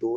2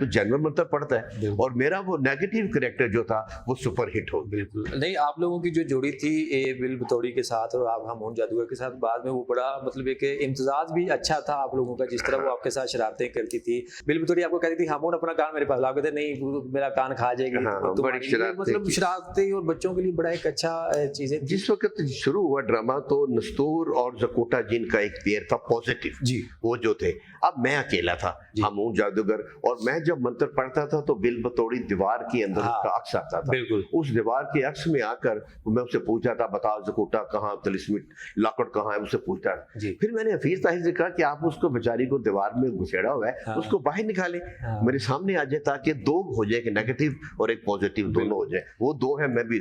تو جانور منتر پڑھتا ہے, بالکل. اور میرا وہ نیگیٹو کریکٹر جو تھا وہ سپر ہٹ ہو گیا. بالکل نہیں, آپ لوگوں کی جو جوڑی تھی بل بطوری کے ساتھ اور آپ ہامون جادوگر کے ساتھ, بعد میں وہ بڑا مطلب ایک امتزاج بھی اچھا تھا آپ لوگوں کا, جس طرح وہ آپ کے ساتھ شرارتیں کرتی تھی. بل بطوری آپ کو کہتی تھی ہامون اپنا کان میرے پاس لا, کہتے نہیں میرا کان کھا جائے گی, مطلب شرارتیں اور بچوں کے لیے بڑا ایک اچھا چیزیں. جس وقت شروع ہوا ڈرامہ تو نستور اور زکوٹا جن کا ایک پیئر تھا پازیٹیو, جی وہ جو تھے. اب میں اکیلا تھا ہامون جادوگر, اور میں جب منتر پڑھتا تھا تو بل بطوری دیوار کے اندر اس کا عکس آتا تھا. بالکل. اس دیوار کے عکس میں آ کر میں اسے پوچھا تھا بتا زکوٹا کہاں, تلسمی لاکٹ کہاں ہے, اسے پوچھتا تھا. جی. پھر میں نے حفیظ طاہر سے کہا کہ آپ اس کو بیچاری کو دیوار میں گھسیڑا ہوا ہے, اس کو باہر نکالیں, میرے سامنے آ جائے تاکہ دو ہو جائے, کہ نیگیٹو اور ایک پازیٹیو دونوں ہو جائیں. وہ دو ہیں, میں بھی.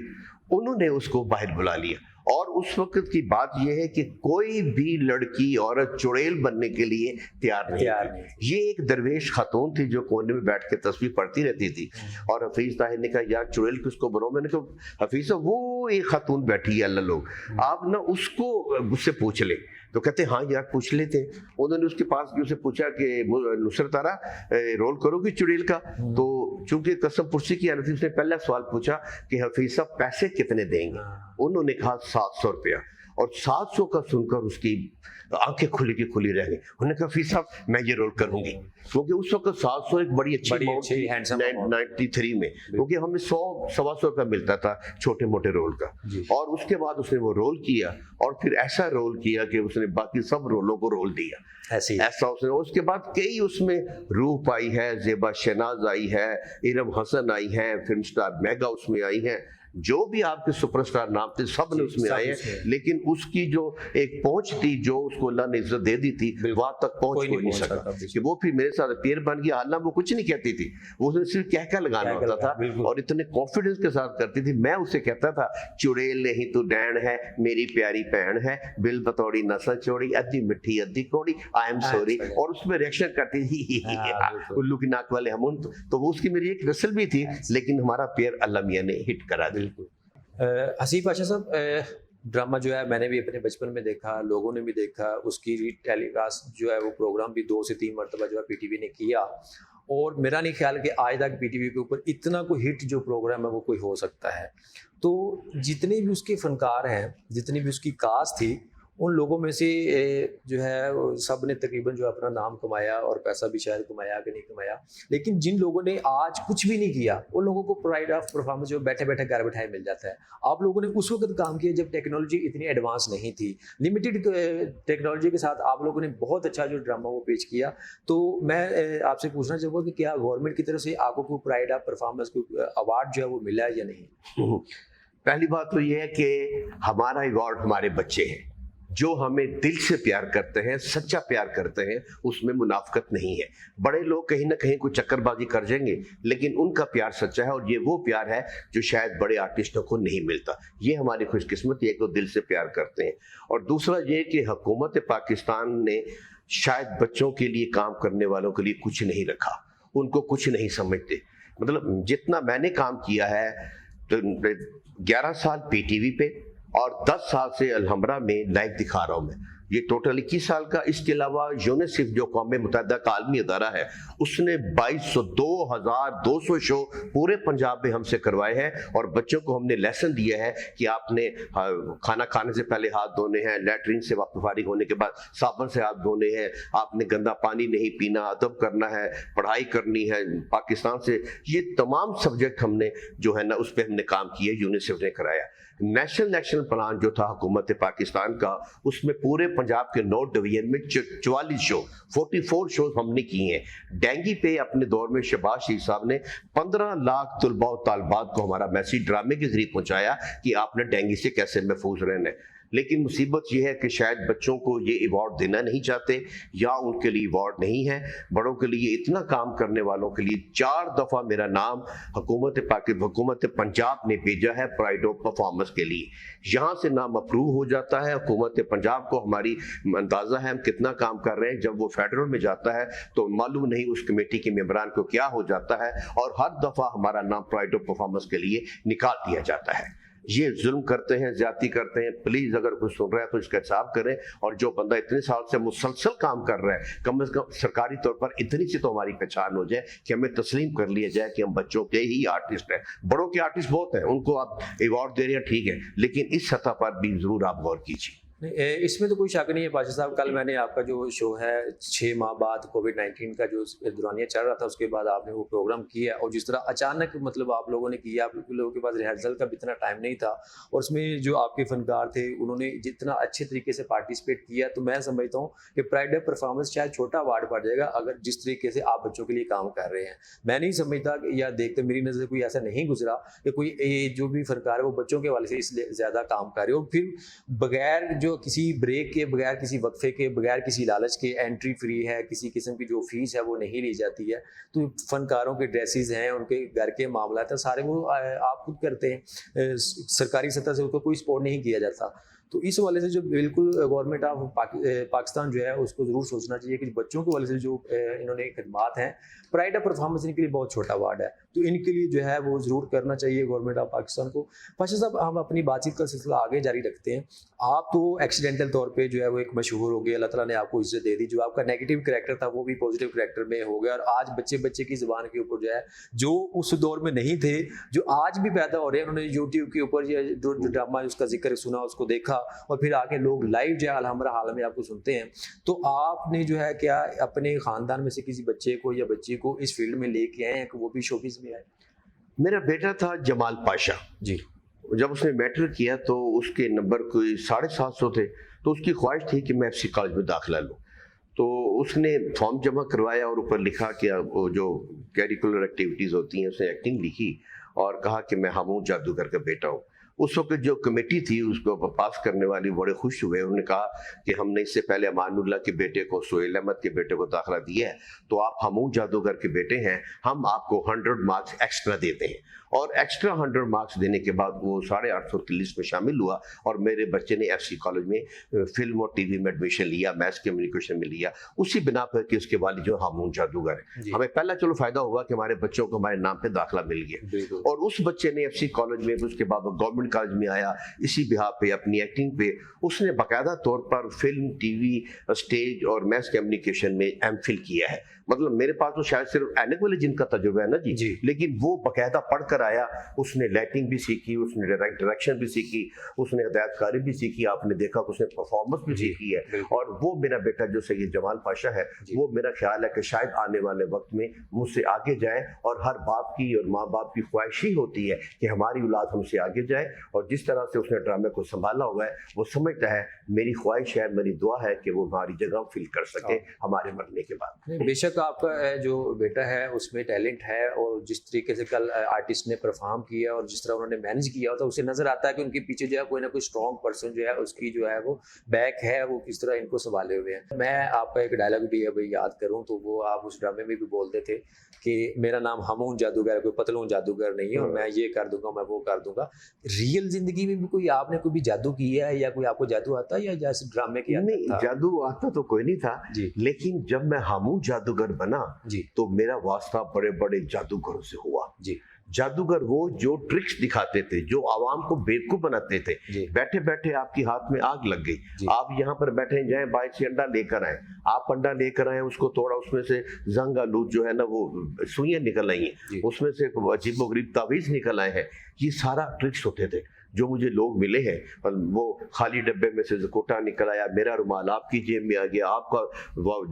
انہوں نے اس کو باہر بلا لیا. اور اس وقت کی بات یہ ہے کہ کوئی بھی لڑکی عورت چڑیل بننے کے لیے تیار نہیں. یہ ایک درویش خاتون تھی جو کونے میں بیٹھ کے تسبیح پڑھتی رہتی تھی, اور حفیظ طاہر نے کہا یار چڑیل کس کو بنو. میں نے کہا حفیظ صاحب وہ ایک خاتون بیٹھی ہے اللہ لوگ, آپ نہ اس کو مجھ سے پوچھ لیں. تو کہتے ہاں یار پوچھ لیتے. انہوں نے اس کے پاس اسے پوچھا کہ نصرت آرا رول کرو گی چڑیل کا. تو چونکہ قسم پرسی کی حفیظ نے پہلا سوال پوچھا کہ حفیظ صاحب پیسے کتنے دیں گے. انہوں نے کہا 700 روپیہ, اور 700 کا سن کر اس کی آنکھیں کھلی کی کھلی رہ گئی. انہوں نے کہا حفیظ صاحب میں یہ رول کروں گی, کیونکہ اس وقت 700 ایک بڑی اچھی اماؤنٹ تھی 93 میں, کیونکہ ہمیں 100-125 روپیہ ملتا تھا چھوٹے موٹے رول کا. اور اس کے بعد اس نے وہ رول کیا, اور پھر ایسا رول کیا کہ اس نے باقی سب رولوں کو رول دیا. ایسا اس کے بعد کئی اس میں روپ آئی ہے, زیبا شہناز آئی ہے, ارم حسن آئی ہے, فلم سٹار میگا اس میں آئی ہیں, جو بھی آپ کے سپر سٹار نام تھے سب نے اس میں آئے ہیں. لیکن اس کی جو ایک پہنچ تھی, جو اس کو اللہ نے عزت دے دی تھی, وہاں تک پہنچ کوئی نہیں سکا. کہ وہ پھر میرے ساتھ پیر بن گیا, حالانکہ وہ کچھ نہیں کہتی تھی, وہ صرف کہہ کر لگانا ہوتا تھا, اور اتنے کانفیڈنس کے ساتھ کرتی تھی. میں اسے کہتا تھا چڑیل نہیں تو ڈین ہے, میری پیاری بہن ہے, بل بطوری نسل چوڑی, ادھی مٹھی ادھی کوڑی, آئی ایم سوری. اور اس میں ریئیکشن کرتی تھی الو کی ناک والے ہمون. تو وہ اس کی میری ایک نسل بھی تھی, لیکن ہمارا پیر اللہ میاں نے ہٹ کرا دیا. حسیب پاشا صاحب, ڈرامہ جو ہے میں نے بھی اپنے بچپن میں دیکھا, لوگوں نے بھی دیکھا, اس کی ری ٹیلی کاسٹ جو ہے وہ پروگرام بھی 2 سے 3 مرتبہ جو ہے پی ٹی وی نے کیا, اور میرا نہیں خیال کہ آج تک پی ٹی وی کے اوپر اتنا کوئی ہٹ جو پروگرام ہے وہ کوئی ہو سکتا ہے. تو جتنے بھی اس کے فنکار ہیں, جتنی بھی اس کی کاسٹ تھی, ان لوگوں میں سے جو ہے سب نے تقریباً جو اپنا نام کمایا, اور پیسہ بھی شاید کمایا کہ نہیں کمایا. لیکن جن لوگوں نے آج کچھ بھی نہیں کیا, ان لوگوں کو پرائڈ آف پرفارمنس جو بیٹھے بیٹھے گھر بیٹھائے مل جاتا ہے. آپ لوگوں نے اس وقت کام کیا جب ٹیکنالوجی اتنی ایڈوانس نہیں تھی, لمیٹڈ ٹیکنالوجی کے ساتھ آپ لوگوں نے بہت اچھا جو ڈرامہ وہ پیش کیا. تو میں آپ سے پوچھنا چاہوں گا کہ کیا گورنمنٹ کی طرف سے آپ کو پرائڈ آف پرفارمنس کو ایوارڈ جو ہے وہ ملا ہے یا نہیں؟ پہلی بات تو یہ ہے کہ ہمارا ایوارڈ ہمارے بچے ہیں, جو ہمیں دل سے پیار کرتے ہیں, سچا پیار کرتے ہیں, اس میں منافقت نہیں ہے. بڑے لوگ کہیں نہ کہیں کوئی چکر بازی کر جائیں گے, لیکن ان کا پیار سچا ہے, اور یہ وہ پیار ہے جو شاید بڑے آرٹسٹوں کو نہیں ملتا. یہ ہماری خوش قسمتی ہے کہ وہ دل سے پیار کرتے ہیں. اور دوسرا یہ کہ حکومت پاکستان نے شاید بچوں کے لیے کام کرنے والوں کے لیے کچھ نہیں رکھا, ان کو کچھ نہیں سمجھتے. مطلب جتنا میں نے کام کیا ہے, تو 11 سال پی ٹی وی پہ اور 10 سال سے الحمرا میں لائیو دکھا رہا ہوں میں, یہ ٹوٹل 21 سال کا. اس کے علاوہ یونیسیف جو اقوام متحدہ کا عالمی ادارہ ہے, اس نے 2200 شو پورے پنجاب میں ہم سے کروائے ہیں, اور بچوں کو ہم نے لیسن دیا ہے کہ آپ نے کھانا کھانے سے پہلے ہاتھ دھونے ہیں, لیٹرین سے فارغ ہونے کے بعد صابن سے ہاتھ دھونے ہیں, آپ نے گندا پانی نہیں پینا, ادب کرنا ہے, پڑھائی کرنی ہے پاکستان سے. یہ تمام سبجیکٹ ہم نے جو ہے نا اس پہ ہم نے کام کیا, یونیسیف نے کرایا. نیشنل ایکشن پلان جو تھا حکومت پاکستان کا, اس میں پورے پنجاب کے 9 ڈویژن میں 44 شو 44 شوز ہم نے کیے ہیں. ڈینگی پہ اپنے دور میں شہباز شریف صاحب نے 15 لاکھ طلباء و طالبات کو ہمارا میسیج ڈرامے کے ذریعے پہنچایا کہ آپ نے ڈینگی سے کیسے محفوظ رہنا ہے. لیکن مصیبت یہ ہے کہ شاید بچوں کو یہ ایوارڈ دینا نہیں چاہتے, یا ان کے لیے ایوارڈ نہیں ہے. بڑوں کے لیے اتنا کام کرنے والوں کے لیے 4 دفعہ میرا نام حکومت پنجاب نے بھیجا ہے پرائڈ آف پرفارمنس کے لیے. یہاں سے نام اپروو ہو جاتا ہے. حکومت پنجاب کو ہماری اندازہ ہے ہم کتنا کام کر رہے ہیں. جب وہ فیڈرل میں جاتا ہے تو معلوم نہیں اس کمیٹی کے ممبران کو کیا ہو جاتا ہے, اور ہر دفعہ ہمارا نام پرائڈ آف پرفارمنس کے لیے نکال دیا جاتا ہے. یہ ظلم کرتے ہیں, زیادتی کرتے ہیں. پلیز اگر کوئی سن رہا ہے تو اس کا حساب کریں, اور جو بندہ اتنے سال سے مسلسل کام کر رہا ہے کم از کم سرکاری طور پر اتنی سی تو ہماری پہچان ہو جائے کہ ہمیں تسلیم کر لیا جائے کہ ہم بچوں کے ہی آرٹسٹ ہیں. بڑوں کے آرٹسٹ بہت ہیں, ان کو آپ ایوارڈ دے رہے ہیں ٹھیک ہے, لیکن اس سطح پر بھی ضرور آپ غور کیجیے. اس میں تو کوئی شک نہیں ہے پاشا صاحب. کل میں نے آپ کا جو شو ہے 6 ماہ بعد کووڈ-19 کا جو دورانیہ چل رہا تھا, اس کے بعد آپ نے وہ پروگرام کیا, اور جس طرح اچانک مطلب آپ لوگوں نے کیا, آپ لوگوں کے پاس ریہرسل کا بھی اتنا ٹائم نہیں تھا, اور اس میں جو آپ کے فنکار تھے انہوں نے جتنا اچھے طریقے سے پارٹیسپیٹ کیا, تو میں سمجھتا ہوں کہ پرائڈ آف پرفارمنس شاید چھوٹا اوارڈ پڑ جائے گا اگر جس طریقے سے آپ بچوں کے لیے کام کر رہے ہیں. میں نہیں سمجھتا یا دیکھتے میری نظر سے کوئی ایسا نہیں گزرا کہ کوئی جو بھی فنکار ہے وہ بچوں کے حوالے سے اس لیے زیادہ کام کر رہے ہو, پھر بغیر جو کسی بریک کے, بغیر کسی وقفے کے, بغیر کسی لالچ کے, انٹری فری ہے, کسی قسم کی جو فیس ہے وہ نہیں لی جاتی ہے. تو فنکاروں کے ڈریسز ہیں, ان کے گھر کے معاملات ہیں, سارے وہ آپ خود کرتے ہیں, سرکاری سطح سے اس کو کوئی سپورٹ نہیں کیا جاتا. تو اس حوالے سے جو بالکل گورنمنٹ آف پاکستان جو ہے اس کو ضرور سوچنا چاہیے کہ بچوں کے حوالے سے جو انہوں نے خدمات ہیں, پرائڈ آف پرفارمنس ان کے لیے بہت چھوٹا وارڈ ہے, تو ان کے لیے جو ہے وہ ضرور کرنا چاہیے گورنمنٹ آف پاکستان کو. پاشا صاحب ہم اپنی بات چیت کا سلسلہ آگے جاری رکھتے ہیں. آپ تو ایکسیڈنٹل طور پہ جو ہے وہ ایک مشہور ہو گئے, اللہ تعالیٰ نے آپ کو عزت دے دی, جو آپ کا نیگیٹو کریکٹر تھا وہ بھی پازیٹیو کریکٹر میں ہو گیا, اور آج بچے کی زبان کے اوپر جو ہے جو اس دور میں نہیں تھے, جو آج بھی پیدا ہو رہے ہیں, انہوں نے یوٹیوب کے اوپر جو ڈرامہ اس کا ذکر سنا, اس کو دیکھا, اور پھر آ کے لوگ لائیو جو ہے الحمرہ حال میں آپ کو سنتے ہیں. تو آپ نے جو ہے کیا اپنے خاندان میں سے کسی بچے کو یا بچی کو اس فیلڈ میں لے کے آئے ہیں کہ وہ بھی شوبز میں آئے؟ میرا بیٹا تھا جمال پاشا جی, جب اس نے میٹرک کیا تو اس کے نمبر کوئی 750 تھے, تو اس کی خواہش تھی کہ میں FC کالج میں داخلہ لوں. تو اس نے فارم جمع کروایا اور اوپر لکھا کہ وہ جو کیریکولر ایکٹیویٹیز ہوتی ہیں اس نے ایکٹنگ لکھی, اور کہا کہ میں ہامون جادوگر کا بیٹا ہوں. اس وقت جو کمیٹی تھی اس کو پاس کرنے والی بڑے خوش ہوئے, انہوں نے کہا کہ ہم نے اس سے پہلے امان اللہ کے بیٹے کو, سہیل احمد کے بیٹے کو داخلہ دیا ہے, تو آپ ہامون جادوگر کے بیٹے ہیں, ہم آپ کو 100 مارکس ایکسٹرا دیتے ہیں. اور ایکسٹرا 100 مارکس دینے کے بعد وہ 850 کی لسٹ میں شامل ہوا, اور میرے بچے نے FC کالج میں فلم اور ٹی وی میں ایڈمیشن لیا, میس کمیونیکیشن میں لیا, اسی بنا پر کہ اس کے والد جو ہامون جادوگر ہے. ہمیں پہلا چلو فائدہ ہوا کہ ہمارے بچوں کو ہمارے نام پہ داخلہ مل گیا, اور اس بچے نے FC کالج میں, اس کے بعد گورنمنٹ کالج میں آیا, اسی بہا پہ اپنی ایکٹنگ پہ اس نے باقاعدہ طور پر فلم, ٹی وی, اسٹیج اور میس کمیونیکیشن میں MPhil کیا ہے. مطلب میرے پاس تو شاید صرف اینک والے جن کا تجربہ ہے نا جی, لیکن وہ باقاعدہ پڑھ کر آیا, اس نے لائٹنگ بھی سیکھی, اس نے ڈائریکشن بھی سیکھی, اس نے ہدایت کاری بھی سیکھی, آپ نے دیکھا اس نے پرفارمنس بھی سیکھی ہے. اور وہ میرا بیٹا جو سید جمال پاشا ہے, وہ میرا خیال ہے کہ شاید آنے والے وقت میں مجھ سے آگے جائے, اور ہر باپ کی اور ماں باپ کی خواہش ہی ہوتی ہے کہ ہماری اولاد ہم سے آگے جائے, اور جس طرح سے اس نے ڈرامے کو سنبھالا ہوا ہے وہ سمجھتا ہے, میری خواہش ہے, میری دعا ہے کہ وہ ہماری جگہ فل کر سکے ہمارے مرنے کے بعد. بے شک آپ کا جو بیٹا ہے اس میں ٹیلنٹ ہے, اور جس طریقے سے کل آرٹسٹ نے پرفارم کیا اور جس طرح انہوں نے مینج کیا ہوتا ہے, اسے نظر آتا ہے کہ ان کے پیچھے جو ہے کوئی نہ کوئی اسٹرانگ پرسن جو ہے اس کی جو ہے وہ بیک ہے, وہ کس طرح ان کو سنبھالے ہوئے ہیں. میں آپ کا ایک ڈائلاگ بھی ابھی یاد کروں تو وہ آپ اس ڈرامے میں بھی بولتے تھے کہ میرا نام ہامون جادوگر, کوئی پتلون جادوگر نہیں ہے, اور میں یہ کر دوں گا, میں وہ کر دوں گا. ریئل زندگی میں بھی کوئی آپ نے کوئی بھی جادو کیا ہے, یا کوئی آپ کو جادو آتا ہے, یا جیسے ڈرامے کی؟ نہیں, جادو آتا تو کوئی نہیں تھا جی, لیکن جب میں ہامون جادوگر بنا جی, تو میرا واسطہ بڑے بڑے جادوگروں سے ہوا. جی, جادوگر وہ جو ٹرکس دکھاتے تھے, جو عوام کو بیوقوف بناتے تھے. جی, بیٹھے بیٹھے آپ کے ہاتھ میں آگ لگ گئی, جی, آپ یہاں پر بیٹھے جائیں, باہر سے انڈا لے کر آئیں, آپ انڈا لے کر آئیں, اس کو توڑا, اس میں سے زنگ آلود جو ہے نا وہ سوئیاں نکل آئی ہیں, اس میں سے عجیب و غریب تعویذ نکل آئے ہیں. یہ سارا ٹرکس ہوتے تھے جو مجھے لوگ ملے ہیں. وہ خالی ڈبے میں سے زکوٹا نکل آیا, میرا رومال آپ کی جیب میں آ گیا, آپ کا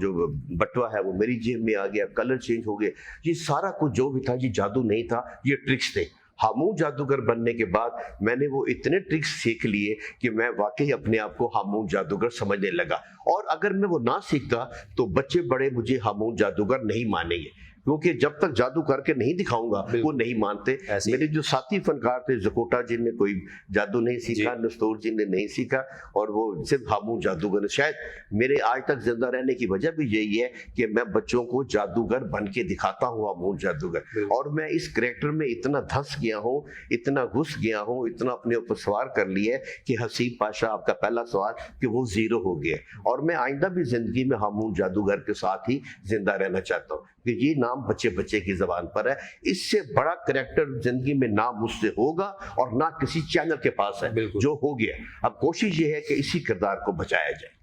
جو بٹوا ہے وہ میری جیب میں آ گیا, کلر چینج ہو گئے. یہ سارا کچھ جو بھی تھا یہ جادو نہیں تھا, یہ ٹرکس تھے. ہامون جادوگر بننے کے بعد میں نے وہ اتنے ٹرکس سیکھ لیے کہ میں واقعی اپنے آپ کو ہامون جادوگر سمجھنے لگا. اور اگر میں وہ نہ سیکھتا تو بچے بڑے مجھے ہامون جادوگر نہیں مانیں گے, کیونکہ جب تک جادو کر کے نہیں دکھاؤں گا وہ نہیں مانتے. میرے جو ساتھی فنکار تھے, زکوٹا جن نے کوئی جادو نہیں سیکھا, نستور جن نے نہیں سیکھا, اور وہ صرف ہامون جادوگر. شاید میرے آج تک زندہ رہنے کی وجہ بھی یہی ہے کہ میں بچوں کو جادوگر بن کے دکھاتا ہوں, ہامون جادوگر. اور میں اس کریکٹر میں اتنا دھنس گیا ہوں, اتنا گھس گیا ہوں, اتنا اپنے اوپر سوار کر لیا ہے کہ حسیب پاشا آپ کا پہلا سوال کہ وہ زیرو ہو گیا. اور میں آئندہ بھی زندگی میں ہامون جادوگر کے ساتھ ہی زندہ رہنا چاہتا ہوں. کہ یہ نام بچے بچے کی زبان پر ہے. اس سے بڑا کریکٹر زندگی میں نہ مجھ سے ہوگا اور نہ کسی چینل کے پاس ہے. بالکل. جو ہو گیا اب کوشش یہ ہے کہ اسی کردار کو بچایا جائے.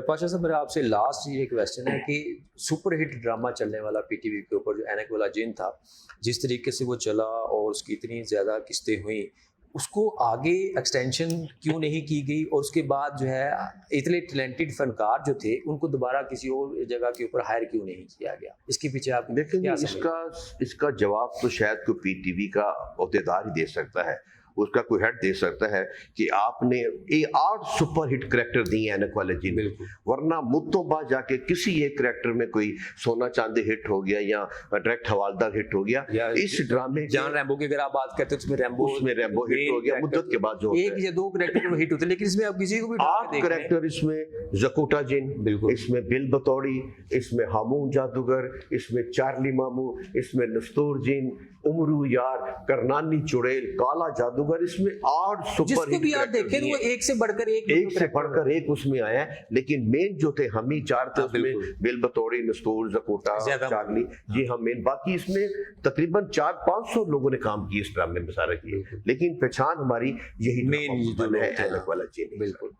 پاشا صاحب میرا آپ سے لاسٹ یہ کویسچن ہے کہ سپر ہٹ ڈرامہ چلنے والا پی ٹی وی کے اوپر جو اینک والا جن تھا، جس طریقے سے وہ چلا اور اس کی اتنی زیادہ قسطیں ہوئیں، اس کو آگے ایکسٹینشن کیوں نہیں کی گئی؟ اور اس کے بعد جو ہے اتنے ٹیلنٹڈ فنکار جو تھے ان کو دوبارہ کسی اور جگہ کے اوپر ہائر کیوں نہیں کیا گیا؟ اس کے پیچھے آپ دیکھیں کیا اس کا جواب تو شاید کوئی پی ٹی وی کا عہدیدار ہی دے سکتا ہے، اس کا کوئی ہیڈ دے سکتا ہے کہ آپ نے 8 سپر ہٹ کریکٹر دیے اینک والے جن، بالکل، ورنہ مدتوں بعد جا کے کسی ایک کریکٹر میں کوئی سونا چاندی ہٹ ہو گیا یا ڈائریکٹ حوالدار ہٹ ہو گیا. اس ڈرامے جان ریمبو کی اگر آپ بات کرتے ہیں اس میں ریمبو ہٹ ہو گیا مدت کے بعد جو ایک یا دو کریکٹر ہٹ ہوتے ہیں، لیکن اس میں آپ کسی کو بھی 8 کریکٹر اس میں زکوٹا جن، بالکل، اس میں بل بطوڑی، اس میں ہامون جادوگر، اس میں چارلی مامو، اس میں نستور جن، امرو یار، کرنانی چڑیل، کالا جادوگر، اس میں 8 جس سپر کو ہٹ بھی آپ دیکھیں وہ ایک سے بڑھ کر ایک اس میں آیا ہے. لیکن مین جو تھے ہم ہی 4 تھے اس میں، بل بطوڑی، نستور، زکوٹا، چارلی، یہ ہم مین. باقی اس میں تقریباً 400-500 لوگوں نے کام کی اس ڈرامے میں سارا کی، لیکن پہچان ہماری یہی مین ہے اینک والا جن. بالکل.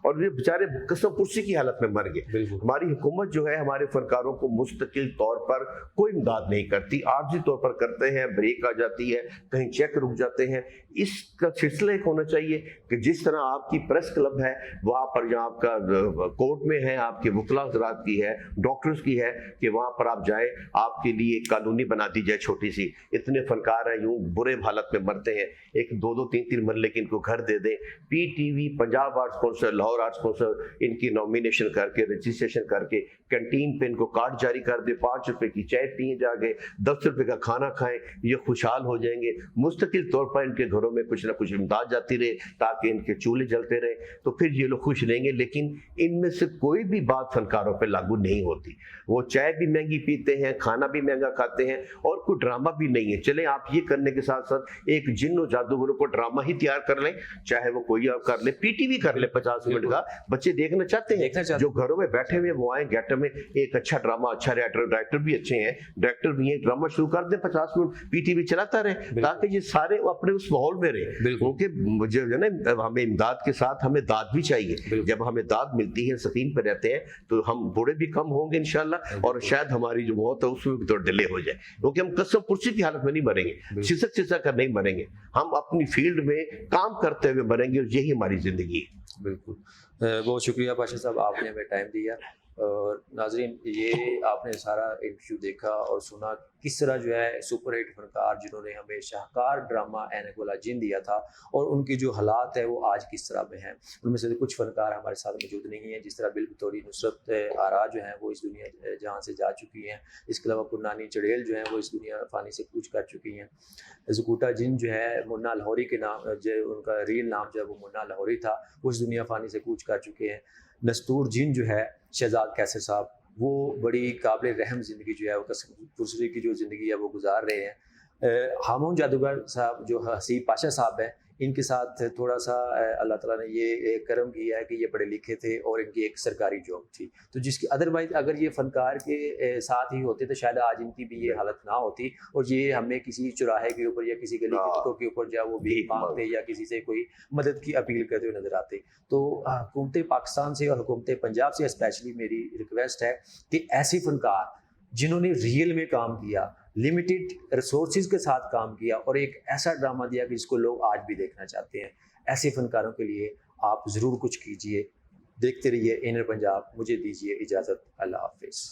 اور یہ بیچارے قسم پرسی کی حالت میں مر گئے. ہماری حکومت جو ہے ہمارے فنکاروں کو مستقل طور پر کوئی امداد نہیں کرتی، عارضی طور پر کرتے ہیں، بریک آ جاتی ہے، کہیں چیک رک جاتے ہیں. اس کا سلسلہ ایک ہونا چاہیے کہ جس طرح آپ کی پریس کلب ہے وہاں پر جہاں آپ کا کورٹ میں ہے، آپ کے وکلا حضرات کی ہے، ڈاکٹرز کی ہے، کہ وہاں پر آپ جائیں، آپ کے لیے ایک کالونی بنا دی جائے چھوٹی سی. اتنے فنکار ہیں یوں برے حالت میں مرتے ہیں، ایک 2-3 مرلے کے ان کو گھر دے دیں. P T V, Punjab arts council, Lahore arts council ان کی نامینیشن کر کے، رجسٹریشن کر کے، کینٹین پہ ان کو کارڈ جاری کر دے، 5 روپے کی چائے پیے جا کے، 10 روپے کا کھانا کھائیں، یہ خوشحال ہو جائیں گے. مستقل طور پر ان کے گھروں میں کچھ نہ کچھ امداد جاتی رہے تاکہ ان کے چولہے جلتے رہے، تو پھر یہ لوگ خوش رہیں گے. لیکن ان میں سے کوئی بھی بات فنکاروں پہ لاگو نہیں ہوتی. وہ چائے بھی مہنگی پیتے ہیں، کھانا بھی مہنگا کھاتے ہیں، اور کوئی ڈرامہ بھی نہیں ہے. چلیں آپ یہ کرنے کے ساتھ ساتھ ایک جن و جادوگروں کو ڈرامہ ہی تیار کر لیں، چاہے وہ کوئی آپ کر لیں، پی ٹی وی کر لیں 50 منٹ کا. بچے دیکھنا چاہتے ہیں، جو گھروں میں بیٹھے ہوئے وہ آئیں گیٹر میں، ایک اچھا ڈرامہ، اچھا ڈائریکٹر بھی اچھے ہیں، ڈائریکٹر بھی ہیں، ڈرامہ شروع کر دیں، 50 منٹ پی ٹی وی چلاتا رہے تاکہ یہ سارے اپنے اس ماحول میں رہے. کیونکہ جو ہے نا ہمیں امداد کے ساتھ ہمیں داد بھی چاہیے. جب ہمیں داد ملتی ہے، سکین پہ رہتے ہیں، تو ہم بوڑھے بھی کم ہوں گے انشاءاللہ، اور شاید ہماری جو موت ہے اس میں بھی تو ڈیلے ہو جائے. کیونکہ ہم قسم پرسی کی حالت میں نہیں مریں گے، سسک کر نہیں مریں گے، ہم اپنی فیلڈ میں کام کرتے ہوئے مریں گے، اور یہی ہماری زندگی ہے. بالکل. بہت شکریہ پاشا صاحب، آپ نے ہمیں ٹائم دیا. اور ناظرین، یہ آپ نے سارا انٹرویو دیکھا اور سنا کس طرح جو ہے سپر ہٹ فنکار جنہوں نے ہمیں شاہکار ڈرامہ اینک والا جن دیا تھا، اور ان کی جو حالات ہے وہ آج کس طرح میں ہیں. ان میں سے کچھ فنکار ہمارے ساتھ موجود نہیں ہیں، جس طرح بل بطوری، نصرت آرا جو ہیں وہ اس دنیا جہاں سے جا چکی ہیں. اس کے علاوہ کرنانی چڑیل جو ہیں وہ اس دنیا فانی سے کوچ کر چکی ہیں. زکوٹا جن جو ہے منا لاہوری کے نام، جو ان کا ریل نام جو ہے وہ منا لاہوری تھا، وہ اس دنیا فانی سے کوچ کر چکے ہیں. نستور جن جو ہے شہزاد کیسر صاحب، وہ بڑی قابل رحم زندگی جو ہے وہ قسم پرسی کی جو زندگی ہے وہ گزار رہے ہیں. ہامون جادوگر صاحب جو حسیب پاشا صاحب ہیں، ان کے ساتھ تھوڑا سا اللہ تعالیٰ نے یہ کرم کیا ہے کہ یہ پڑھے لکھے تھے اور ان کی ایک سرکاری جاب تھی، تو جس کی ادروائز اگر یہ فنکار کے ساتھ ہی ہوتے تو شاید آج ان کی بھی یہ حالت نہ ہوتی، اور یہ ہمیں کسی چوراہے کے اوپر یا کسی گلی کے ٹکڑوں کے اوپر جا وہ بھی مانگتے یا کسی سے کوئی مدد کی اپیل کرتے ہوئے نظر آتے. تو حکومت پاکستان سے اور حکومت پنجاب سے اسپیشلی میری ریکویسٹ ہے کہ ایسے فنکار جنہوں نے ریئل میں کام کیا، لمیٹڈ ریسورسز کے ساتھ کام کیا، اور ایک ایسا ڈرامہ دیا کہ جس کو لوگ آج بھی دیکھنا چاہتے ہیں، ایسے فنکاروں کے لیے آپ ضرور کچھ کیجئے. دیکھتے رہیے انر پنجاب. مجھے دیجیے اجازت. اللہ حافظ.